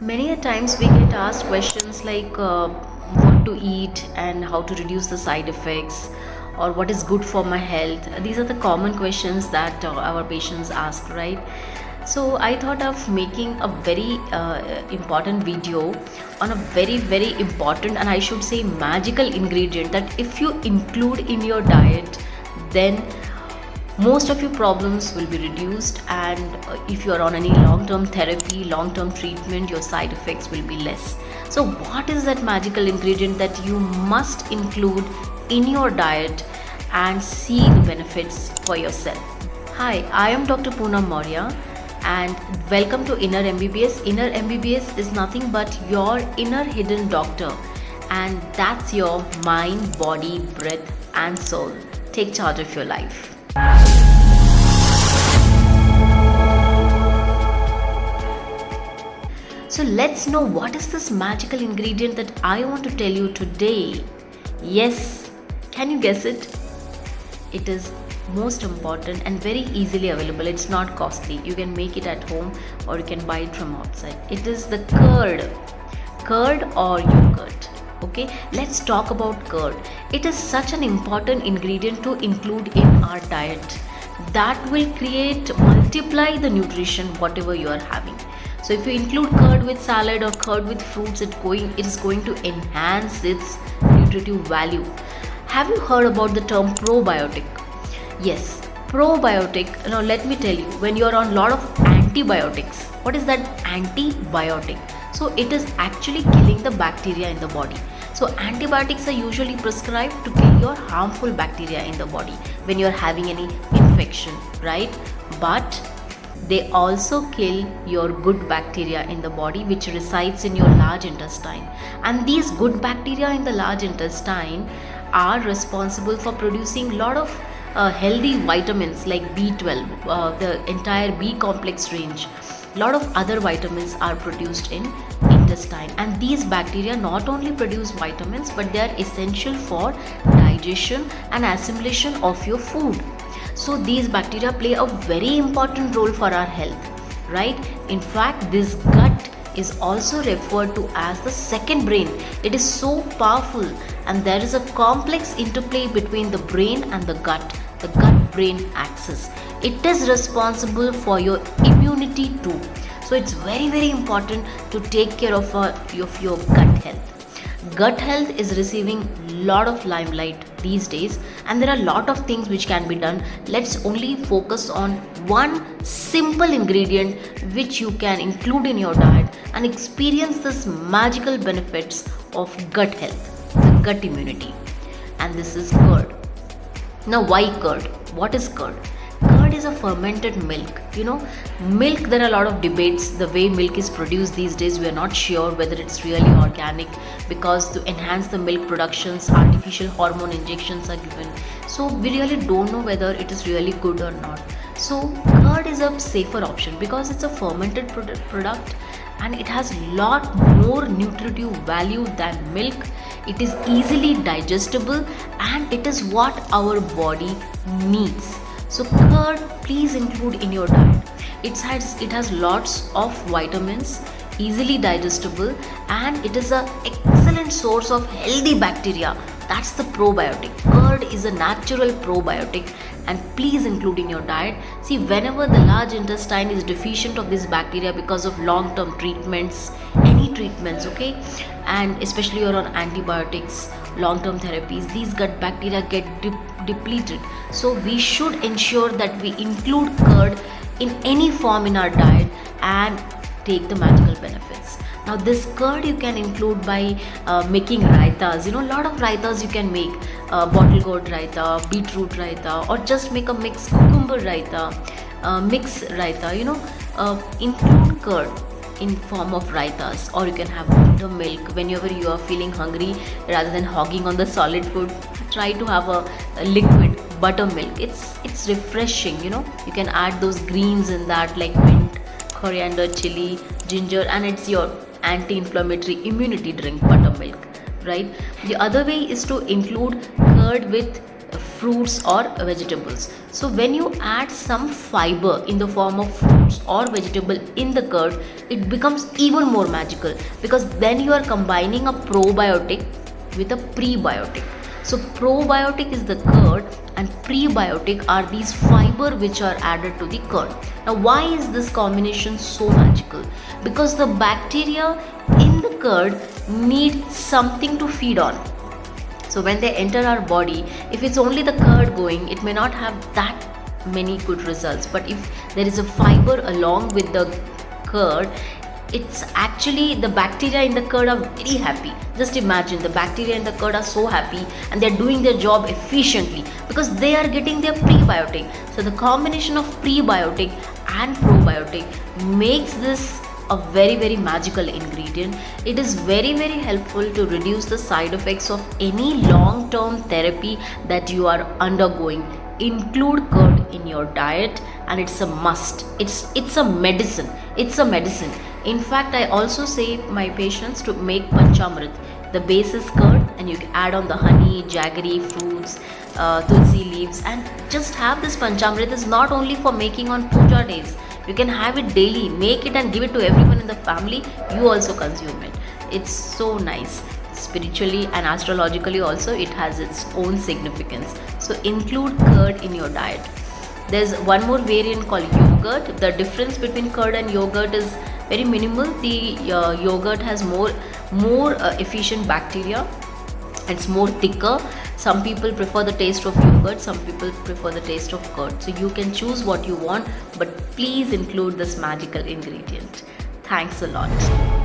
Many a times we get asked questions like what to eat and how to reduce the side effects, or what is good for my health. These are the common questions that our patients ask, right? So I thought of making a very important video on a very important, and I should say magical ingredient, that if you include in your diet, then most of your problems will be reduced, and if you are on any long-term therapy, long-term treatment, your side effects will be less. So what is that magical ingredient that you must include in your diet and see the benefits for yourself? Hi, I am Dr. Poonam Maurya, and welcome to Inner MBBS. Inner MBBS is nothing but your inner hidden doctor, and that's your mind, body, breath and soul. Take charge of your life. So let's know what is this magical ingredient that I want to tell you today. Yes, can you guess it? It is most important and very easily available. It's not costly. You can make it at home or you can buy it from outside. It is the curd or yogurt. Okay, let's talk about curd. It is such an important ingredient to include in our diet that will multiply the nutrition whatever you are having. So if you include curd with salad or curd with fruits, it is going to enhance its nutritive value. Have you heard about the term probiotic? Yes, probiotic. Now let me tell you, when you are on a lot of antibiotics, what is that antibiotic? So it is actually killing the bacteria in the body. So antibiotics are usually prescribed to kill your harmful bacteria in the body when you are having any infection, right? But they also kill your good bacteria in the body which resides in your large intestine. And these good bacteria in the large intestine are responsible for producing a lot of healthy vitamins like B12, the entire B complex range. A lot of other vitamins are produced in intestine, and these bacteria not only produce vitamins but they are essential for digestion and assimilation of your food. So these bacteria play a very important role for our health, right? In fact, this gut is also referred to as the second brain. It is so powerful, and there is a complex interplay between the brain and the gut brain axis. It is responsible for your immunity too. So it's very important to take care of your gut health. Gut health is receiving lot of limelight these days, and there are a lot of things which can be done. Let's only focus on one simple ingredient which you can include in your diet and experience this magical benefits of gut health, the gut immunity. And this is curd. Now why curd? What is curd? Curd is a fermented milk. Milk, there are a lot of debates. The way milk is produced these days, we are not sure whether it's really organic, because to enhance the milk productions, artificial hormone injections are given. So we really don't know whether it is really good or not. So curd is a safer option because it's a fermented product and it has lot more nutritive value than milk. It is easily digestible and it is what our body needs. So curd, please include in your diet. It has lots of vitamins, easily digestible, and it is an excellent source of healthy bacteria. That's the probiotic. Curd is a natural probiotic, and please include in your diet. See, whenever the large intestine is deficient of this bacteria because of long-term treatments, any treatments, okay, and especially you're on antibiotics, long-term therapies, these gut bacteria get depleted. So we should ensure that we include curd in any form in our diet and take the magical benefits. Now this curd you can include by making raitas. A lot of raitas you can make, bottle gourd raita, beetroot raita, or just make a mixed cucumber raita, mix raita. Include curd in form of raitas, or you can have buttermilk whenever you are feeling hungry. Rather than hogging on the solid food, try to have a liquid buttermilk. It's refreshing. You can add those greens in that, like mint, coriander, chili, ginger, and it's your anti-inflammatory immunity drink, buttermilk, right? The other way is to include curd with fruits or vegetables. So when you add some fiber in the form of fruits or vegetable in the curd, it becomes even more magical, because then you are combining a probiotic with a prebiotic. So probiotic is the curd and prebiotic are these fiber which are added to the curd. Now why is this combination so magical? Because the bacteria in the curd need something to feed on. So when they enter our body, if it's only the curd going, it may not have that many good results. But if there is a fiber along with the curd, it's actually, the bacteria in the curd are very happy. Just imagine, the bacteria in the curd are so happy and they're doing their job efficiently because they are getting their prebiotic. So the combination of prebiotic and probiotic makes this a very magical ingredient. It is very helpful to reduce the side effects of any long term therapy that you are undergoing. Include curd in your diet, and it's a must. It's a medicine. In fact, I also say my patients to make panchamrit. The base is curd, and you add on the honey, jaggery, fruits, tulsi leaves, and just have this panchamrit. Is not only for making on puja days. You can have it daily. Make it and give it to everyone in the family. You also consume it. It's so nice. Spiritually and astrologically also, it has its own significance. So include curd in your diet. There's one more variant called yogurt. The difference between curd and yogurt is very minimal. The yogurt has more efficient bacteria. It's more thicker. Some people prefer the taste of yogurt, some people prefer the taste of curd. So you can choose what you want, but please include this magical ingredient. Thanks a lot.